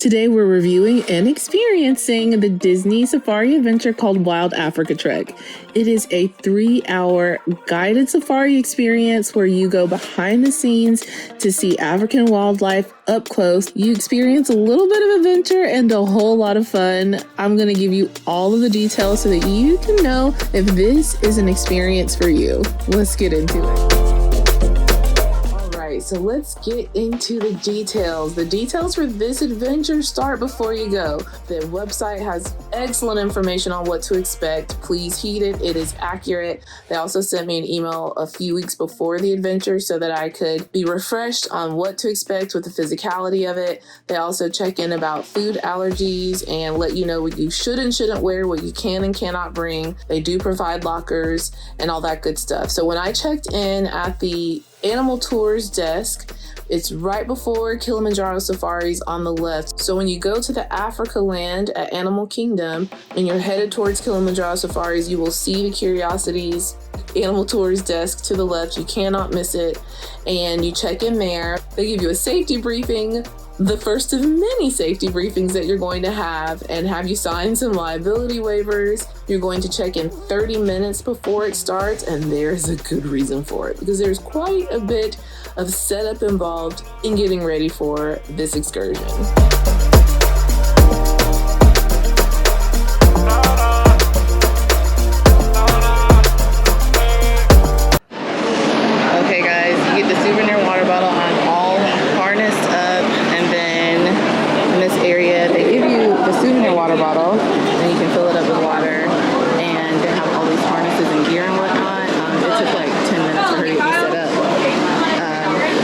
Today we're reviewing and experiencing the Disney safari adventure called Wild Africa Trek. It is a 3-hour guided safari experience where you go behind the scenes to see African wildlife up close. You experience a little bit of adventure and a whole lot of fun. I'm going to give you all of the details so that you can know if this is an experience for you. Let's get into it. So let's get into the details. The details for this adventure start before you go. The website has excellent information on what to expect. Please heed it. It is accurate. They also sent me an email a few weeks before the adventure so that I could be refreshed on what to expect with the physicality of it. They also check in about food allergies and let you know what you should and shouldn't wear, what you can and cannot bring. They do provide lockers and all that good stuff. So when I checked in at the Animal Tours desk, it's right before Kilimanjaro Safaris on the left. So when you go to the Africa land at Animal Kingdom and you're headed towards Kilimanjaro Safaris, you will see the Curiosities Animal Tours desk to the left. You cannot miss it. And you check in there. They give you a safety briefing, the first of many safety briefings that you're going to have, and have you sign some liability waivers. You're going to check in 30 minutes before it starts, and there's a good reason for it because there's quite a bit of setup involved in getting ready for this excursion. Okay guys, you get the souvenir water bottle. I'm all harnessed up, and then in this area they give you the souvenir water bottle and you can fill it up with water, and they have all these harnesses and gear and whatnot. It took like 10 minutes for her to get me set up.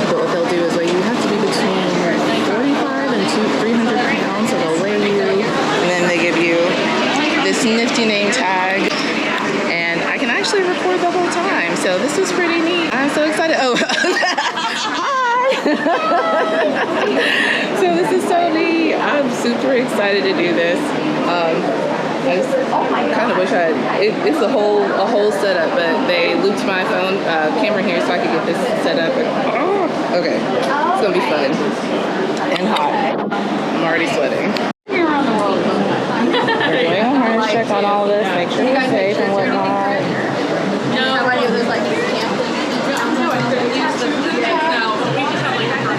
But what they'll do is you have to be between 45 and 300 pounds, so they'll weigh you, and then they give you this nifty name tag, and I can actually record the whole time, so this is pretty neat. I'm so excited. Oh, hi! So this is so neat. I'm super excited to do this. I just kind of wish it's a whole setup, but they looped my phone camera here so I could get this set up. Okay, it's gonna be fun and hot. I'm already sweating. We're doing a harness check on all this, make sure you're safe and whatnot.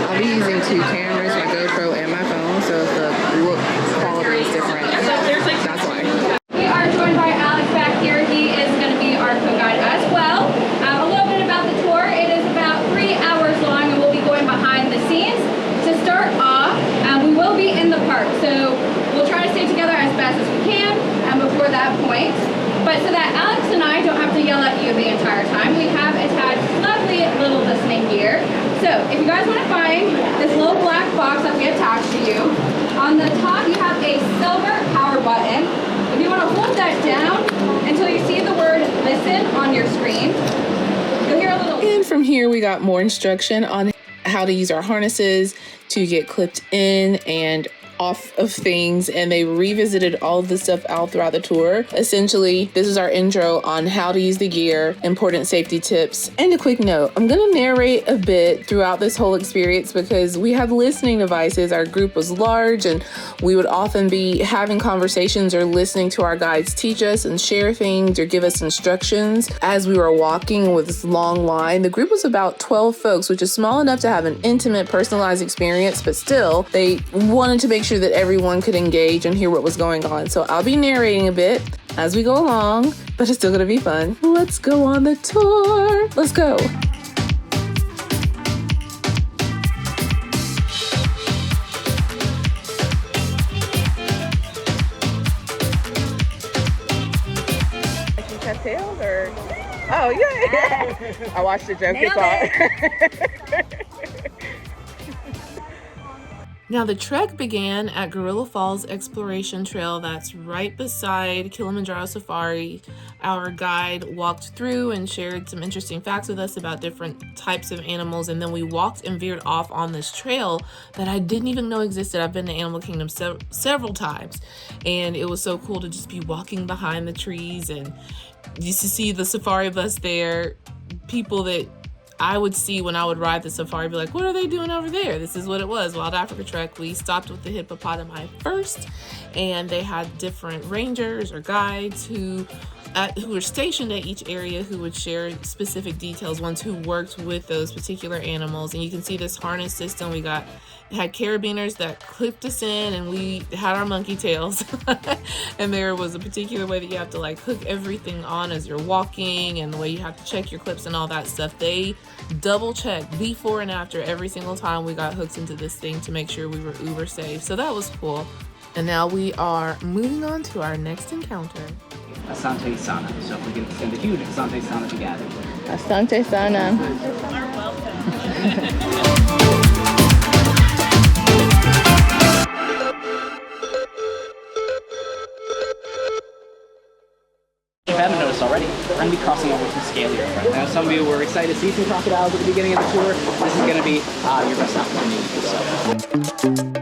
I'll be using 2 cameras, my GoPro and my phone, so if the look quality is different, that's why. We are joined by Alex back here. He is going to be our tour guide as well. A little bit about the tour. It is about 3 hours long, and we'll be going behind the scenes. To start off, we will be in the park, so we'll try to stay together as best as we can before that point. But so that Alex and I don't have to yell at you the entire time, we have attached lovely little listening gear. So if you guys want to find this little black box that we attached to you, on the top you have a silver power button. If you want to hold that down until you see the word listen on your screen, you'll hear a little... And from here we got more instruction on how to use our harnesses to get clipped in and off of things, and they revisited all of this stuff out throughout the tour. Essentially, this is our intro on how to use the gear, important safety tips, and a quick note. I'm gonna narrate a bit throughout this whole experience because we have listening devices. Our group was large and we would often be having conversations or listening to our guides teach us and share things or give us instructions as we were walking with this long line. The group was about 12 folks, which is small enough to have an intimate, personalized experience, but still, they wanted to make sure that everyone could engage and hear what was going on. So I'll be narrating a bit as we go along, but it's still gonna be fun. Let's go on the tour. Let's go. Tails or? Oh yeah. I watched the joke. Now the trek began at Gorilla Falls Exploration Trail that's right beside Kilimanjaro Safari. Our guide walked through and shared some interesting facts with us about different types of animals, and then we walked and veered off on this trail that I didn't even know existed. I've been to Animal Kingdom several times, and it was so cool to just be walking behind the trees and just to see the safari bus there, people that I would see when I would ride the safari, be like, what are they doing over there? This is what it was. Wild Africa Trek, we stopped with the hippopotami first, and they had different rangers or guides who were stationed at each area who would share specific details, ones who worked with those particular animals. And you can see this harness system. We had carabiners that clipped us in, and we had our monkey tails. And there was a particular way that you have to like hook everything on as you're walking, and the way you have to check your clips and all that stuff. They double checked before and after every single time we got hooked into this thing to make sure we were uber safe. So that was cool. And now we are moving on to our next encounter. Asante Sana. So if we can send a huge Asante Sana together. Asante Sana. If you haven't noticed already, we're going to be crossing over to scale here in front. Now, some of you were excited to see some crocodiles at the beginning of the tour. This is going to be your best opportunity to do so.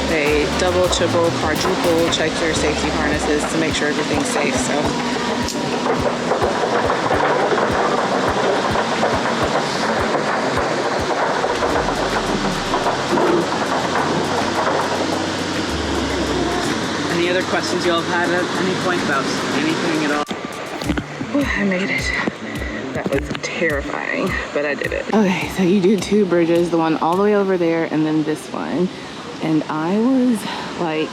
They double, triple, quadruple check your safety harnesses to make sure everything's safe. So Any other questions you all have had at any point about anything at all? I made it. That was terrifying, but I did it. Okay, so you do two bridges, the one all the way over there and then this one. And I was like,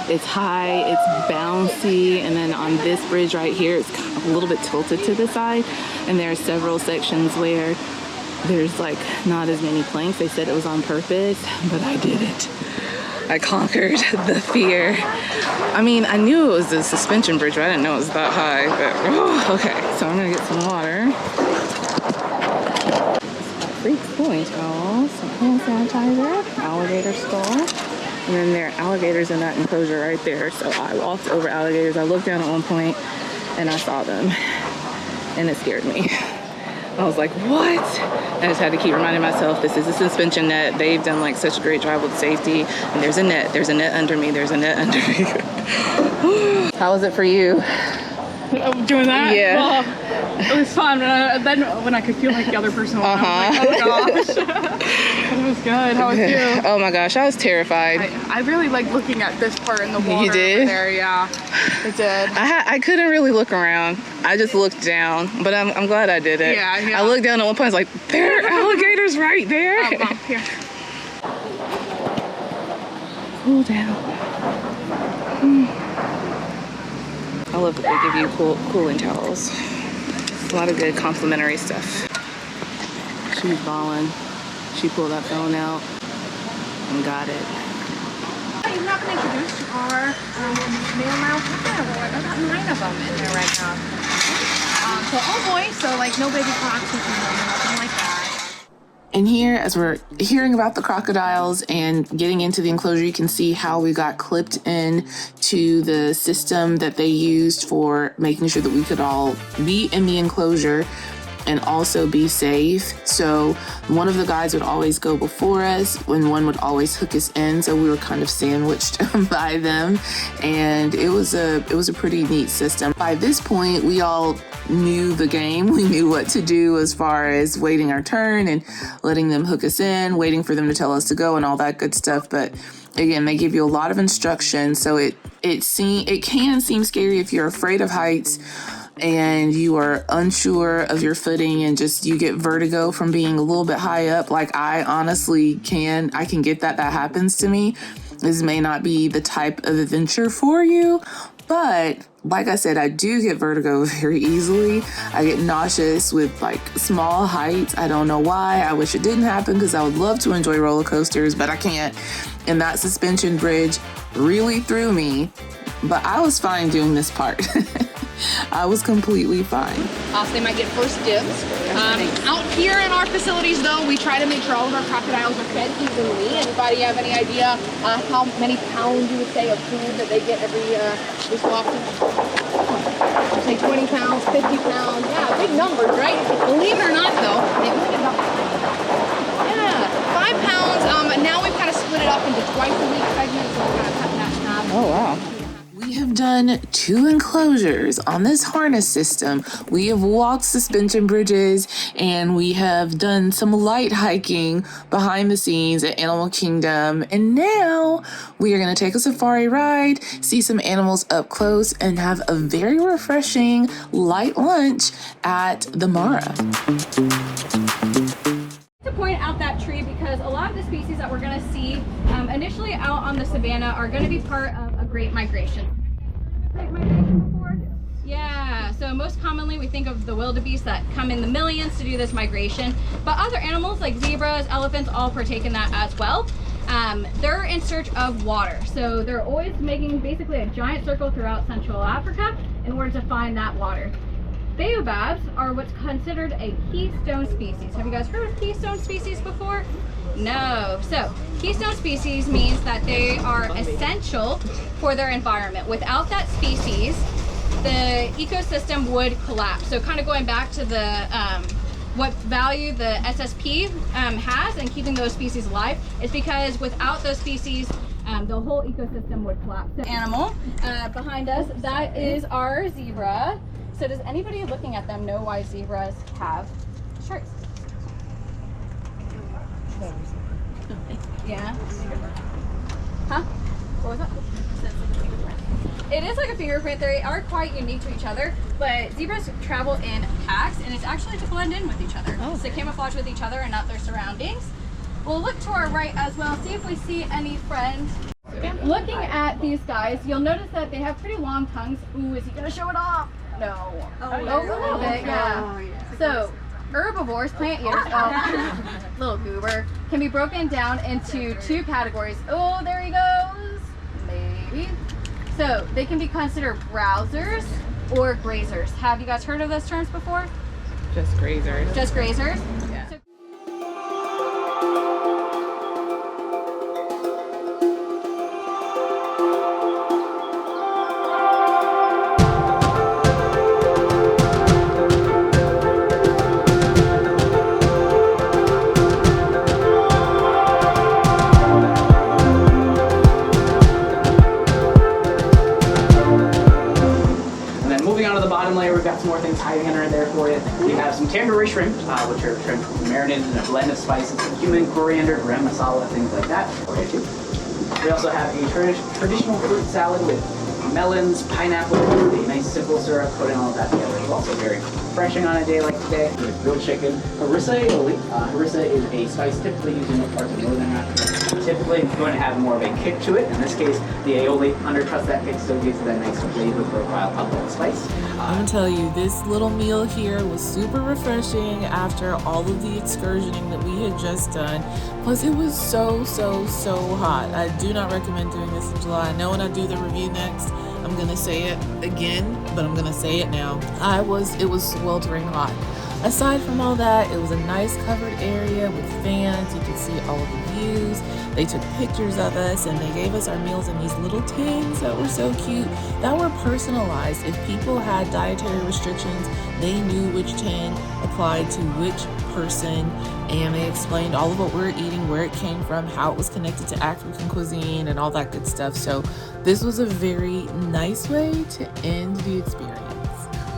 it's high, it's bouncy, and then on this bridge right here, it's kind of a little bit tilted to the side. And there are several sections where there's like not as many planks. They said it was on purpose, but I did it. I conquered the fear. I mean, I knew it was a suspension bridge, but I didn't know it was that high. But okay, so I'm gonna get some water. Free cooling towels, some hand sanitizer, alligator skull, and then there are alligators in that enclosure right there. So I walked over alligators. I looked down at one point and I saw them, and it scared me. I was like, what? I just had to keep reminding myself, this is a suspension net. They've done like such a great job with safety. And there's a net under me. There's a net under me. How was it for you? Doing that? Yeah. Well, it was fun. Then when I could feel like the other person was like, oh gosh. It was good. How was you? Oh my gosh, I was terrified. I really like looking at this part in the water. You did? Over there, yeah. I did. I couldn't really look around. I just looked down, but I'm glad I did it. Yeah. I looked down at one point, I was like, there are alligators right there. Here. Cool down. I love that they give you cooling towels. A lot of good complimentary stuff. She's balling. She pulled that phone out and got it. You've not been introduced to our male mouse animal. I got 9 of them in there right now. So all boys, so like no baby clocks or nothing like that. And here, as we're hearing about the crocodiles and getting into the enclosure, you can see how we got clipped in to the system that they used for making sure that we could all be in the enclosure and also be safe. So one of the guides would always go before us and one would always hook us in. So we were kind of sandwiched by them. And it was a pretty neat system. By this point, we all knew the game. We knew what to do as far as waiting our turn and letting them hook us in, waiting for them to tell us to go and all that good stuff. But again, they give you a lot of instruction. So it can seem scary if you're afraid of heights and you are unsure of your footing and just you get vertigo from being a little bit high up. Like I honestly I can get that happens to me. This may not be the type of adventure for you, but like I said, I do get vertigo very easily. I get nauseous with like small heights. I don't know why. I wish it didn't happen because I would love to enjoy roller coasters, but I can't. And that suspension bridge really threw me, but I was fine doing this part. I was completely fine. So they might get first dibs. Out here in our facilities, though, we try to make sure all of our crocodiles are fed evenly. Anybody have any idea how many pounds you would say of food that they get every so often? like 20 pounds, 50 pounds. Yeah, big numbers, right? Believe it or not, though, they only get about 5 pounds. Now we've kind of split it up into twice a week segments, so we're kind of cutting that in half. Oh, wow. We have done 2 enclosures on this harness system. We have walked suspension bridges, and we have done some light hiking behind the scenes at Animal Kingdom. And now we are going to take a safari ride, see some animals up close, and have a very refreshing light lunch at the Mara. To point out that tree because a lot of the species that we're going to see initially out on the savanna are going to be part of a great migration. Great migration before? Yeah, so most commonly we think of the wildebeest that come in the millions to do this migration, but other animals like zebras, elephants all partake in that as well. They're in search of water, so they're always making basically a giant circle throughout Central Africa in order to find that water. Baobabs are what's considered a keystone species. Have you guys heard of keystone species before? No. So keystone species means that they are essential for their environment. Without that species, the ecosystem would collapse. So kind of going back to the what value the SSP has in keeping those species alive is because without those species, the whole ecosystem would collapse. The animal behind us, that is our zebra. So does anybody looking at them know why zebras have stripes? Yeah? Huh? What was that? It is like a fingerprint. They are quite unique to each other, but zebras travel in packs, and it's actually to blend in with each other. Oh. So camouflage with each other and not their surroundings. We'll look to our right as well, see if we see any friends. Looking at these guys, you'll notice that they have pretty long tongues. Ooh, is he gonna show it off? No. Oh, a little bit, yeah. Oh, yeah. So, herbivores, plant eaters, little goober, can be broken down into 2 categories. Oh, there he goes. Maybe. So, they can be considered browsers or grazers. Have you guys heard of those terms before? Just grazers. Just grazers? Yeah. So, we've got some more things hiding under there for you. We have some tandoori shrimp, which are shrimp marinated in a blend of spices, cumin, coriander, garam masala, things like that. We also have a traditional fruit salad with melons, pineapple, a nice simple syrup, putting all of that together. It's also very refreshing on a day like today. With grilled chicken, harissa aioli. Harissa is a spice typically used in most parts of northern Africa. Typically, it's going to have more of a kick to it. In this case, the aioli undercuts that kick, so it gives it that nice flavor profile of that spice. I'm gonna tell you, this little meal here was super refreshing after all of the excursioning that we had just done. Plus, it was so hot. I do not recommend doing this in July. I know when I do the review next, I'm gonna say it again, but I'm gonna say it now. It was sweltering hot. Aside from all that, it was a nice covered area with fans. You could see all of the views. They took pictures of us, and they gave us our meals in these little tins that were so cute, that were personalized. If people had dietary restrictions, they knew which tin applied to which person, and they explained all of what we were eating, where it came from, how it was connected to African cuisine, and all that good stuff. So this was a very nice way to end the experience.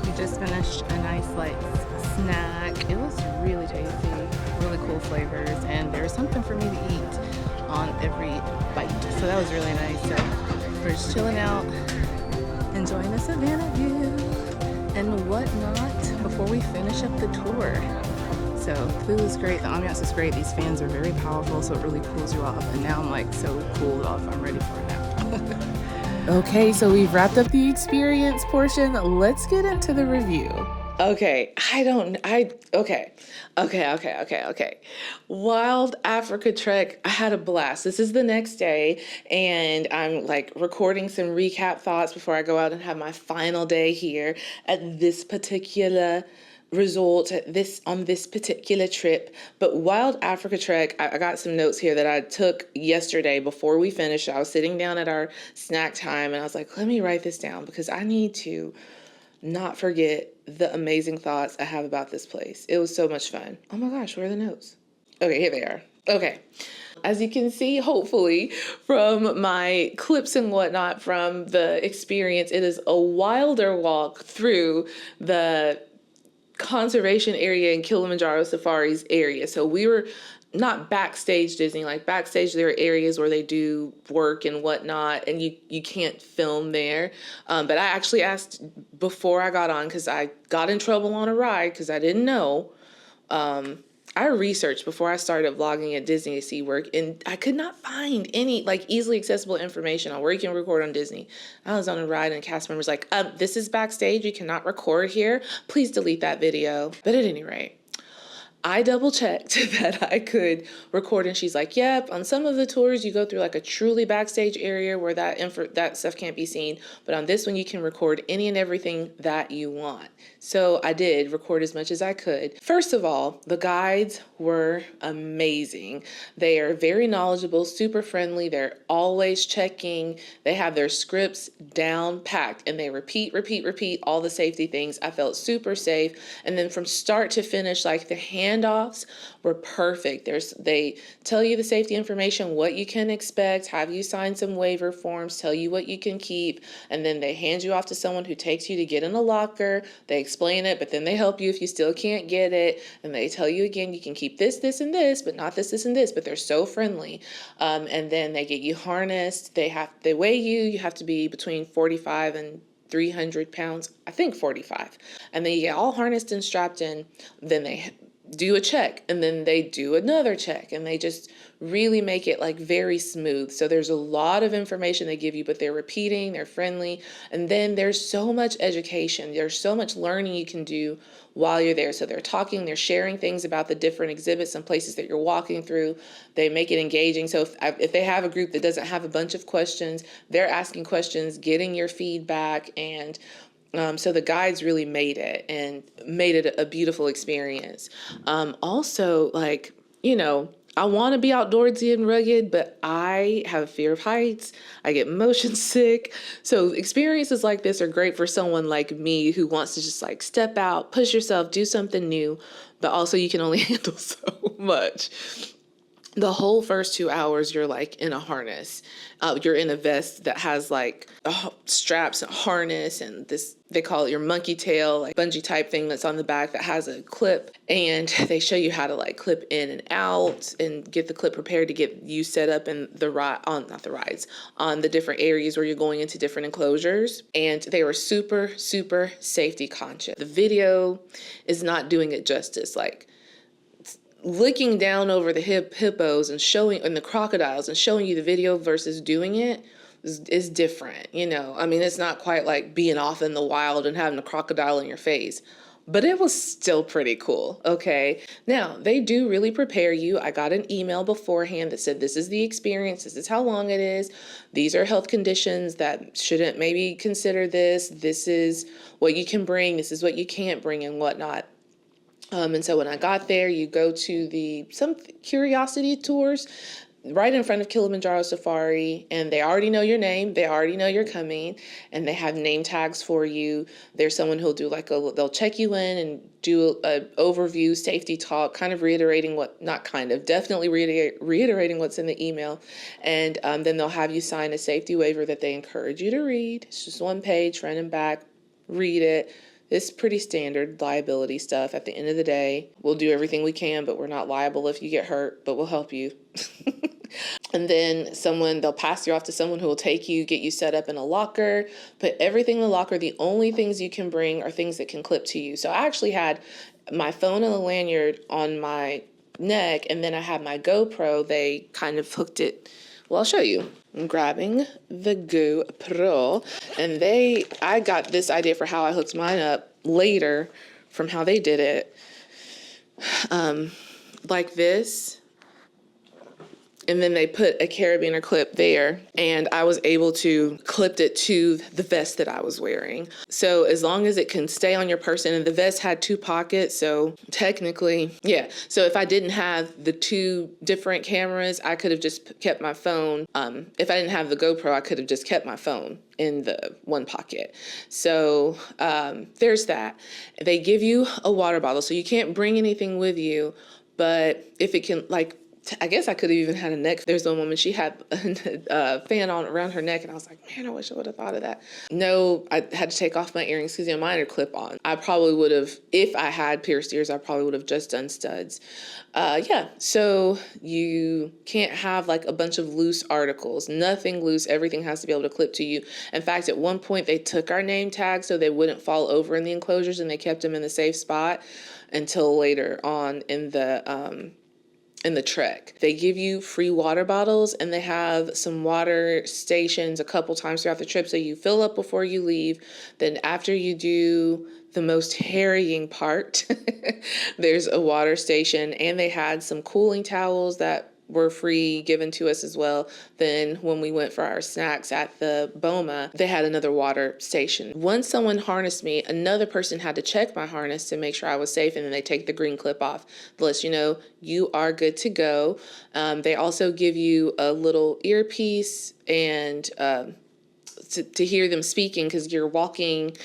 We just finished a nice snack. It was really tasty, really cool flavors, and there was something for me to eat on every bite, so that was really nice. So we're just chilling out, enjoying the savannah view and whatnot before we finish up the tour. So food is great, the ambiance is great, these fans are very powerful, so it really cools you off, and now I'm so cooled off, I'm ready for a nap. Okay, so we've wrapped up the experience portion. Let's get into the review. Okay. Wild Africa Trek, I had a blast. This is the next day, and I'm recording some recap thoughts before I go out and have my final day here at this particular resort on this particular trip. But Wild Africa Trek, I got some notes here that I took yesterday before we finished. I was sitting down at our snack time, and I was like, let me write this down because I need to not forget the amazing thoughts I have about this place. It was so much fun. Oh my gosh, where are the notes? Okay, here they are. Okay. As you can see, hopefully, from my clips and whatnot from the experience, it is a wilder walk through the conservation area in Kilimanjaro Safari's area. So we were not backstage Disney, like backstage there are areas where they do work and whatnot, and you can't film there. But I actually asked before I got on, because I got in trouble on a ride because I didn't know. I researched before I started vlogging at Disney to see work, and I could not find any like easily accessible information on where you can record on Disney. I was on a ride and a cast member was like, this is backstage. You cannot record here. Please delete that video. But at any rate, I double checked that I could record, and she's like, yep, on some of the tours you go through like a truly backstage area where that stuff can't be seen, but on this one you can record any and everything that you want. So I did record as much as I could. First of all, the guides were amazing. They are very knowledgeable, super friendly. They're always checking. They have their scripts down packed, and they repeat all the safety things. I felt super safe. And then from start to finish, like the handoffs were perfect. They tell you the safety information, what you can expect, have you sign some waiver forms, tell you what you can keep, and then they hand you off to someone who takes you to get in a locker. They explain it, but then they help you if you still can't get it, and they tell you again, you can keep this, this, and this, but not this, this, and this, but they're so friendly. And then they get you harnessed. They weigh you. You have to be between 45 and 300 pounds, I think 45. And then you get all harnessed and strapped in. Then they do a check, and then they do another check, and they just really make it like very smooth. So there's a lot of information they give you, but they're repeating, they're friendly. And then there's so much education. There's so much learning you can do while you're there. So they're talking, they're sharing things about the different exhibits and places that you're walking through. They make it engaging. So if they have a group that doesn't have a bunch of questions, they're asking questions, getting your feedback, and so the guides really made it a beautiful experience. Also, like, I want to be outdoorsy and rugged, but I have a fear of heights. I get motion sick. So experiences like this are great for someone like me who wants to just like step out, push yourself, do something new, but also you can only handle so much. The whole first 2 hours, you're like in a harness. You're in a vest that has like straps and harness, and this, they call it your monkey tail, like bungee type thing that's on the back that has a clip. And they show you how to like clip in and out and get the clip prepared to get you set up in the on the different areas where you're going into different enclosures. And they were super, super safety conscious. The video is not doing it justice. Like, looking down over the hippos and the crocodiles and showing you the video versus doing it is different. I mean, it's not quite like being off in the wild and having a crocodile in your face, but it was still pretty cool. Okay. Now they do really prepare you. I got an email beforehand that said, this is the experience. This is how long it is. These are health conditions that shouldn't maybe consider this. This is what you can bring. This is what you can't bring and whatnot. And so when I got there, you go to some curiosity tours right in front of Kilimanjaro Safari, and they already know your name. They already know you're coming, and they have name tags for you. There's someone who'll do they'll check you in and do an overview, safety talk, kind of reiterating definitely reiterating what's in the email. And then they'll have you sign a safety waiver that they encourage you to read. It's just one page, front and back. Read it. It's pretty standard liability stuff. At the end of the day, we'll do everything we can, but we're not liable if you get hurt, but we'll help you. And then they'll pass you off to someone who will take you, get you set up in a locker, put everything in the locker. The only things you can bring are things that can clip to you. So I actually had my phone and a lanyard on my neck, and then I had my GoPro. They kind of hooked it. Well, I'll show you. I'm grabbing the GoPro, and I got this idea for how I hooked mine up later from how they did it. Like this. and then they put a carabiner clip there, and I was able to clip it to the vest that I was wearing. So as long as it can stay on your person, and the vest had 2 pockets, so technically, yeah. So if I didn't have the 2 different cameras, I could have just kept my phone. If I didn't have the GoPro, I could have just kept my phone in the one pocket. So there's that. They give you a water bottle, so you can't bring anything with you, but if it can, like, I guess I could have even had a neck. There's one woman, she had a fan on around her neck, and I was like, man, I wish I would have thought of that. No, I had to take off my earrings because, you know, mine are clip on. I probably would have, if I had pierced ears, I probably would have just done studs. Yeah, so you can't have like a bunch of loose articles, nothing loose. Everything has to be able to clip to you. In fact, at one point they took our name tags so they wouldn't fall over in the enclosures, and they kept them in the safe spot until later on in the trek. They give you free water bottles, and they have some water stations a couple times throughout the trip, so you fill up before you leave. Then after you do the most harrying part, there's a water station, and they had some cooling towels that were free given to us as well. Then when we went for our snacks at the Boma, they had another water station. Once someone harnessed me, another person had to check my harness to make sure I was safe, and then they take the green clip off to let you know you are good to go. They also give you a little earpiece and to hear them speaking, because you're walking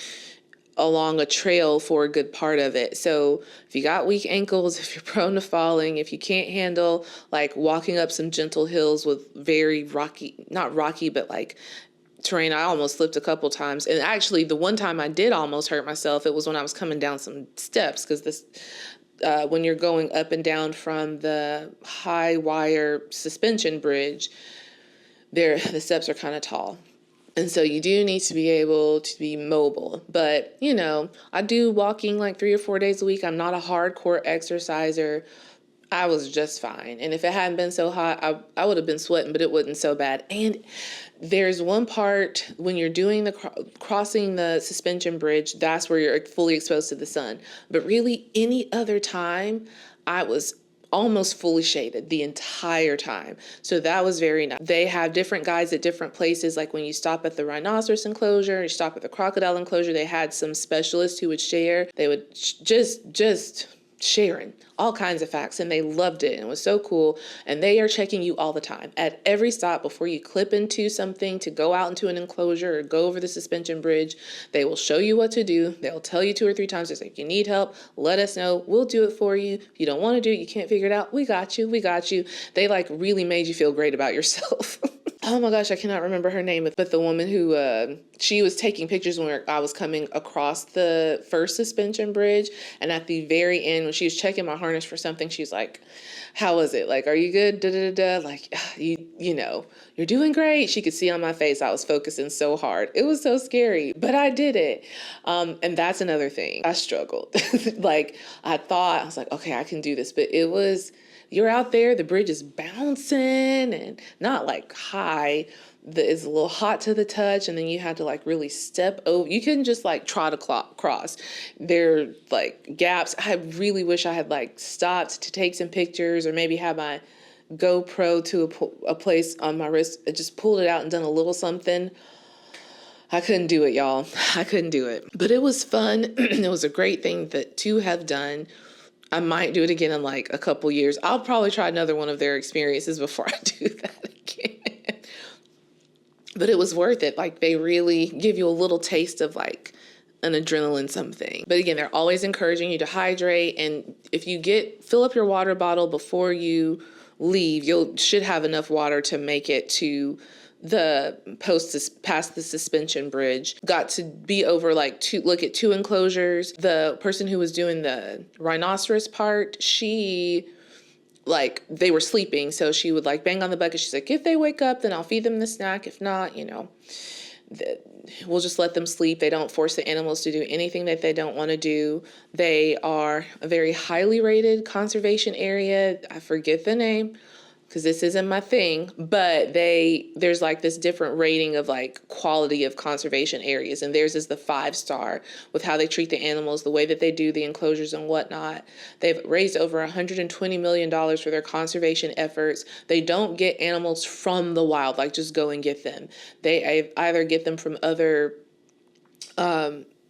along a trail for a good part of it. So if you got weak ankles, if you're prone to falling, if you can't handle like walking up some gentle hills with very rocky, not rocky, but like terrain, I almost slipped a couple times. And actually the one time I did almost hurt myself, it was when I was coming down some steps, because this when you're going up and down from the high wire suspension bridge, the steps are kind of tall. And so you do need to be able to be mobile. But, you know, I do walking like 3 or 4 days a week. I'm not a hardcore exerciser. I was just fine. And if it hadn't been so hot, I would have been sweating, but it wasn't so bad. And there's one part when you're doing the crossing the suspension bridge, that's where you're fully exposed to the sun. But really any other time, I was almost fully shaded the entire time. So that was very nice. They have different guides at different places. Like when you stop at the rhinoceros enclosure, you stop at the crocodile enclosure, they had some specialists who would share. They would just sharing all kinds of facts, and they loved it, and it was so cool. And they are checking you all the time at every stop before you clip into something to go out into an enclosure or go over the suspension bridge. They will show you what to do. They'll tell you 2 or 3 times, just like, you need help, let us know, we'll do it for you. If you don't want to do it, you can't figure it out, we got you. They like really made you feel great about yourself. Oh my gosh, I cannot remember her name, but the woman who, she was taking pictures when I was coming across the first suspension bridge. And at the very end, when she was checking my harness for something, she's like, how was it? Like, are you good? Like, you know, you're doing great. She could see on my face, I was focusing so hard. It was so scary, but I did it. And that's another thing. I struggled. Like, I was like, okay, I can do this, but it was, you're out there, the bridge is bouncing and not like high. It's a little hot to the touch, and then you had to like really step over. You couldn't just like trot across. There are like gaps. I really wish I had like stopped to take some pictures, or maybe have my GoPro to a place on my wrist, just pulled it out and done a little something. I couldn't do it, y'all. I couldn't do it. But it was fun. It was a great thing to have done. I might do it again in like a couple years. I'll probably try another one of their experiences before I do that again. But it was worth it. Like, they really give you a little taste of like an adrenaline something. But again, they're always encouraging you to hydrate. And if you fill up your water bottle before you leave, should have enough water to make it to the past the suspension bridge. Got to be over look at 2 enclosures. The person who was doing the rhinoceros part, they were sleeping, so she would like bang on the bucket. She's like, if they wake up, then I'll feed them the snack. If not, we'll just let them sleep. They don't force the animals to do anything that they don't want to do. They are a very highly rated conservation area. I forget the name. because this isn't my thing, but there's like this different rating of like quality of conservation areas, and theirs is the 5-star with how they treat the animals, the way that they do the enclosures and whatnot. They've raised over $120 million for their conservation efforts. They don't get animals from the wild, like just go and get them. They either get them from other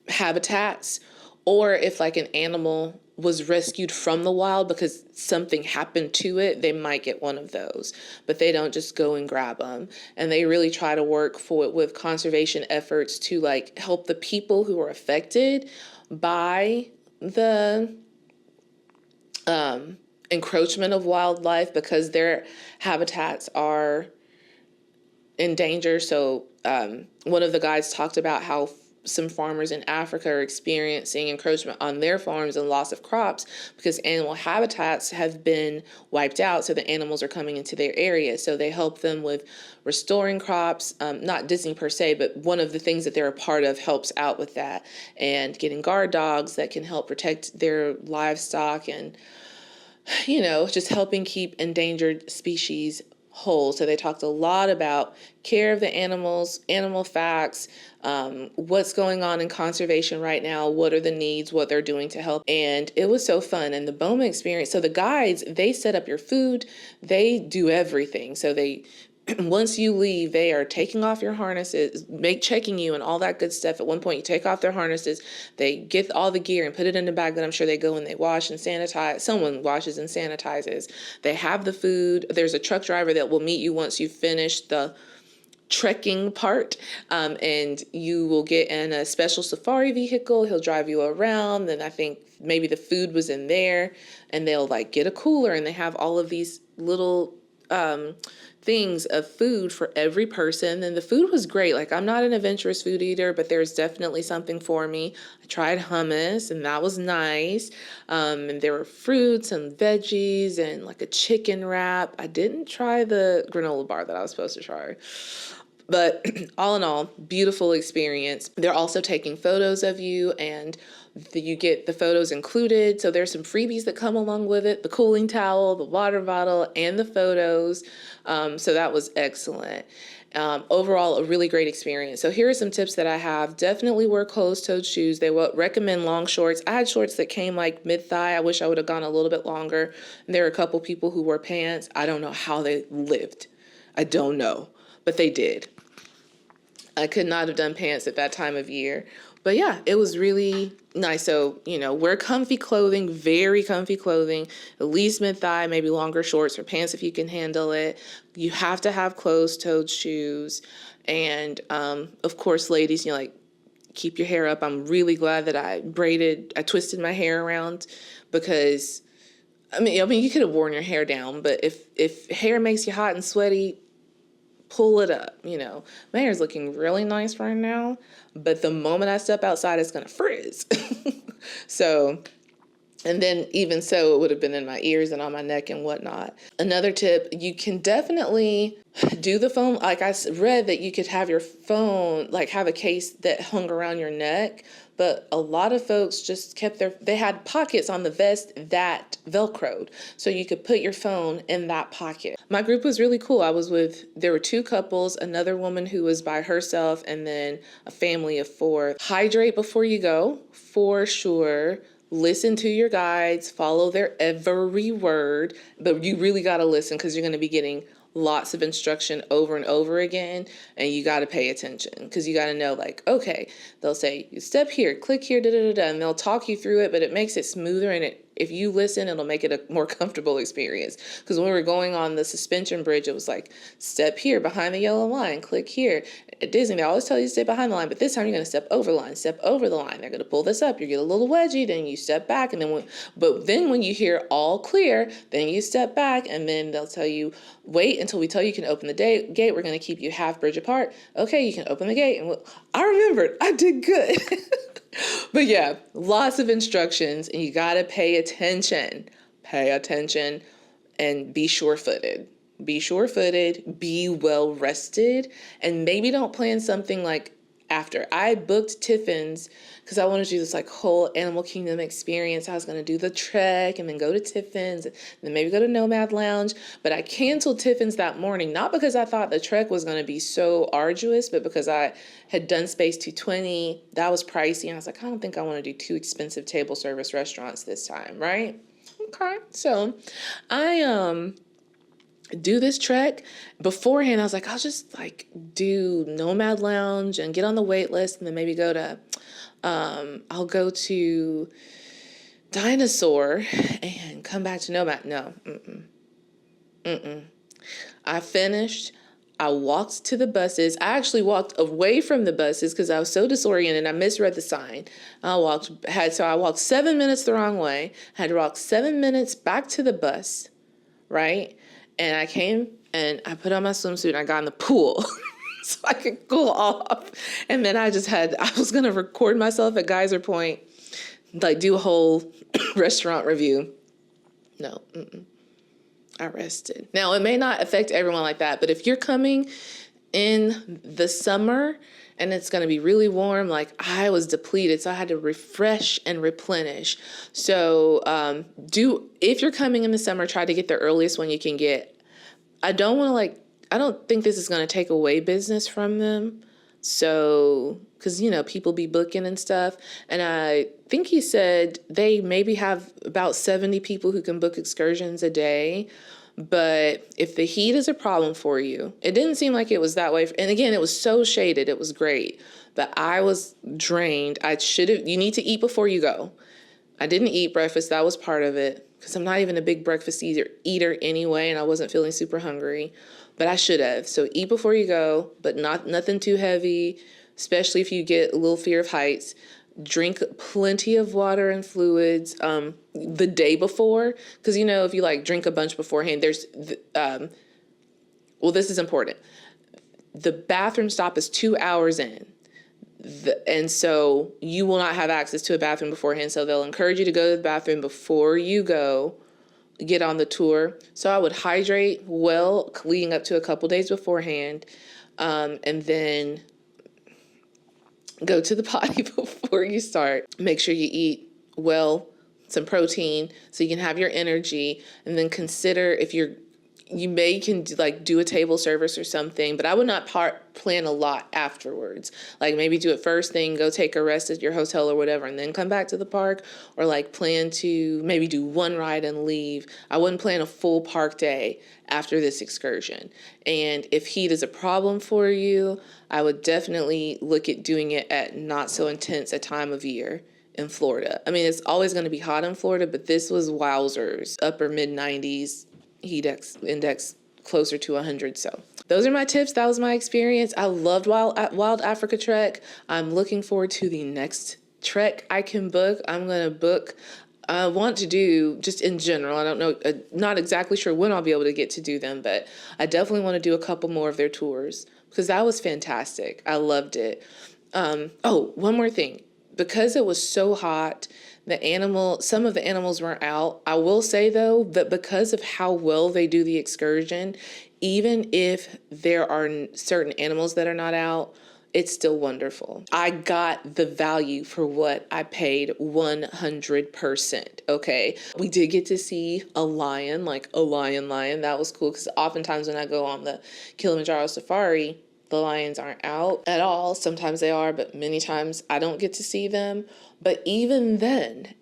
habitats, or if like an animal was rescued from the wild because something happened to it, they might get one of those, but they don't just go and grab them. And they really try to work with conservation efforts to like help the people who are affected by the encroachment of wildlife, because their habitats are in danger. So one of the guides talked about how some farmers in Africa are experiencing encroachment on their farms and loss of crops because animal habitats have been wiped out. So the animals are coming into their area. So they help them with restoring crops, not Disney per se, but one of the things that they're a part of helps out with that, and getting guard dogs that can help protect their livestock and, you know, just helping keep endangered species whole. So they talked a lot about care of the animals, animal facts, what's going on in conservation right now, what are the needs, what they're doing to help. And it was so fun. And the BOMA experience, so the guides, they set up your food, they do everything. So they, once you leave, they are taking off your harnesses, checking you and all that good stuff. At one point, you take off their harnesses, they get all the gear and put it in the bag that I'm sure they go and they wash and sanitize. Someone washes and sanitizes. They have the food. There's a truck driver that will meet you once you finish the trekking part, and you will get in a special safari vehicle. He'll drive you around. Then I think maybe the food was in there, and they'll like get a cooler, and they have all of these little things of food for every person. And the food was great. Like, I'm not an adventurous food eater, but there's definitely something for me. I tried hummus, and that was nice. And there were fruits and veggies and like a chicken wrap. I didn't try the granola bar that I was supposed to try. But all in all, beautiful experience. They're also taking photos of you, and you get the photos included. So there's some freebies that come along with it: the cooling towel, the water bottle, and the photos. So that was excellent. Overall, a really great experience. So here are some tips that I have. Definitely wear closed-toed shoes. They will recommend long shorts. I had shorts that came like mid-thigh. I wish I would have gone a little bit longer. And there are a couple people who wore pants. I don't know how they lived. I don't know, but they did. I could not have done pants at that time of year. But yeah, it was really nice. So, you know, wear comfy clothing, very comfy clothing, at least mid-thigh, maybe longer shorts or pants if you can handle it. You have to have closed-toed shoes. And, of course, ladies, you know, like, keep your hair up. I'm really glad that I twisted my hair around, because, I mean, you could have worn your hair down, but if hair makes you hot and sweaty, pull it up. You know, my hair's looking really nice right now, but the moment I step outside, it's going to frizz. So, and then even so, it would have been in my ears and on my neck and whatnot. Another tip, you can definitely do the phone. Like, I read that you could have your phone, like have a case that hung around your neck, but a lot of folks just they had pockets on the vest that Velcroed, so you could put your phone in that pocket. My group was really cool. There were 2 couples, another woman who was by herself, and then a family of 4. Hydrate before you go, for sure. Listen to your guides, follow their every word, but you really got to listen, because you're going to be getting lots of instruction over and over again, and you got to pay attention, because you got to know, like, okay, they'll say, you step here, click here, and they'll talk you through it, but it makes it smoother, and if you listen, it'll make it a more comfortable experience. Because when we were going on the suspension bridge, it was like, step here behind the yellow line, click here. At Disney, they always tell you to stay behind the line, but this time you're going to step over the line, step over the line. They're going to pull this up. You get a little wedgie, then you step back, and then when you hear all clear, then you step back, and then they'll tell you, wait until we tell you can open the gate. We're going to keep you half bridge apart. Okay, you can open the gate. And I remembered. I did good. But yeah, lots of instructions, and you got to pay attention. Pay attention and be sure-footed. Be sure-footed, be well-rested, and maybe don't plan something like after. I booked Tiffin's because I wanted to do this like whole Animal Kingdom experience. I was going to do the trek and then go to Tiffin's and then maybe go to Nomad Lounge. But I canceled Tiffin's that morning, not because I thought the trek was going to be so arduous, but because I had done Space 220. That was pricey. And I was like, I don't think I want to do 2 expensive table service restaurants this time, right? Okay. So I do this trek. Beforehand, I was like, I'll just like do Nomad Lounge and get on the wait list and then maybe go to, I'll go to Dinosaur and come back to Nomad. No, I finished. I walked to the buses. I actually walked away from the buses because I was so disoriented. I misread the sign. I walked 7 minutes the wrong way. Had to walk 7 minutes back to the bus, right? And I came and I put on my swimsuit and I got in the pool so I could cool off. And then I was going to record myself at Geyser Point, like do a whole restaurant review. No, I rested. Now, it may not affect everyone like that, but if you're coming in the summer and it's going to be really warm, like I was depleted, so I had to refresh and replenish. So if you're coming in the summer, try to get the earliest one you can get. I don't think this is going to take away business from them. So, because, people be booking and stuff. And I think he said they maybe have about 70 people who can book excursions a day. But if the heat is a problem for you, it didn't seem like it was that way. And again, it was so shaded. It was great. But I was drained. You need to eat before you go. I didn't eat breakfast. That was part of it. Because I'm not even a big breakfast eater anyway. And I wasn't feeling super hungry. But I should have. So eat before you go, but nothing too heavy, especially if you get a little fear of heights. Drink plenty of water and fluids the day before. Because, if you drink a bunch beforehand, this is important. The bathroom stop is 2 hours in. And so you will not have access to a bathroom beforehand. So they'll encourage you to go to the bathroom before you get on the tour. So I would hydrate well leading up to a couple days beforehand, and then go to the potty before you start. Make sure you eat well, some protein, so you can have your energy, and then consider if you can do a table service or something, but I would not plan a lot afterwards. Like maybe do it first thing, go take a rest at your hotel or whatever, and then come back to the park, or plan to maybe do one ride and leave. I wouldn't plan a full park day after this excursion. And if heat is a problem for you, I would definitely look at doing it at not so intense a time of year in Florida. I mean, it's always going to be hot in Florida, but this was wowzers, upper mid 90s. Heat index closer to 100. So those are my tips. That was my experience. I loved Wild Africa Trek. I'm looking forward to the next trek I can book. I want to do just in general. I don't know, not exactly sure when I'll be able to get to do them, but I definitely want to do a couple more of their tours because that was fantastic. I loved it. One more thing. Because it was so hot, some of the animals weren't out. I will say, though, that because of how well they do the excursion, even if there are certain animals that are not out, it's still wonderful. I got the value for what I paid 100%, okay? We did get to see a lion, like a lion. That was cool because oftentimes when I go on the Kilimanjaro Safari, the lions aren't out at all. Sometimes they are, but many times I don't get to see them. But even then,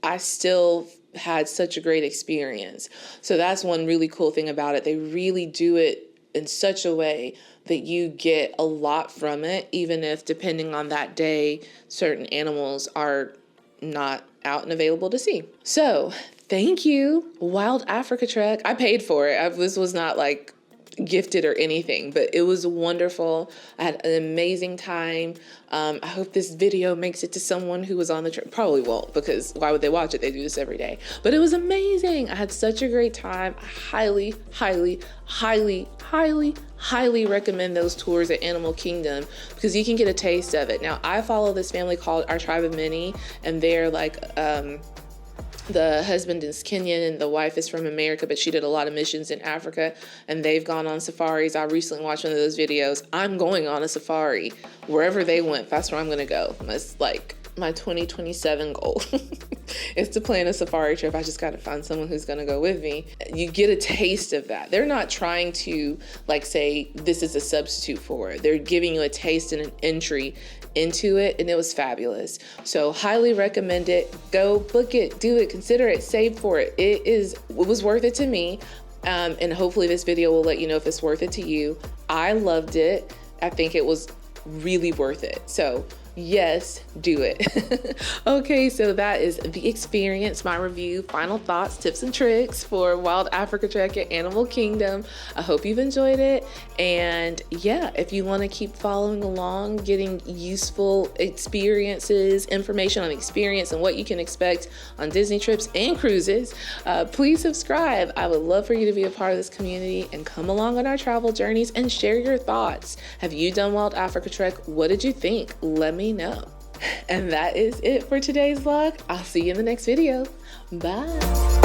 I still had such a great experience. So that's one really cool thing about it. They really do it in such a way that you get a lot from it, even if, depending on that day, certain animals are not out and available to see. So thank you, Wild Africa Trek. I paid for it. This was not gifted or anything, but it was wonderful. I had an amazing time. I hope this video makes it to someone who was on the trip. Probably won't, because why would they watch it? They do this every day. But it was amazing. I had such a great time. I highly, highly, highly, highly, highly recommend those tours at Animal Kingdom because you can get a taste of it. Now, I follow this family called Our Tribe of Many, and they're The husband is Kenyan and the wife is from America, but she did a lot of missions in Africa and they've gone on safaris. I recently watched one of those videos. I'm going on a safari. Wherever they went, that's where I'm going to go. That's like my 2027 goal is to plan a safari trip. I just got to find someone who's going to go with me. You get a taste of that. They're not trying to like say this is a substitute for it. They're giving you a taste and an entry into it, and it was fabulous. So highly recommend it. Go book it, do it, consider it, save for it. It was worth it to me. And hopefully this video will let you know if it's worth it to you. I loved it. I think it was really worth it. So yes, do it. Okay, so that is the experience, my review, final thoughts, tips and tricks for Wild Africa Trek at Animal Kingdom. I hope you've enjoyed it. And yeah, if you want to keep following along, getting useful experiences, information on the experience and what you can expect on Disney trips and cruises, please subscribe. I would love for you to be a part of this community and come along on our travel journeys and share your thoughts. Have you done Wild Africa Trek? What did you think? Let me know. And that is it for today's vlog. I'll see you in the next video. Bye.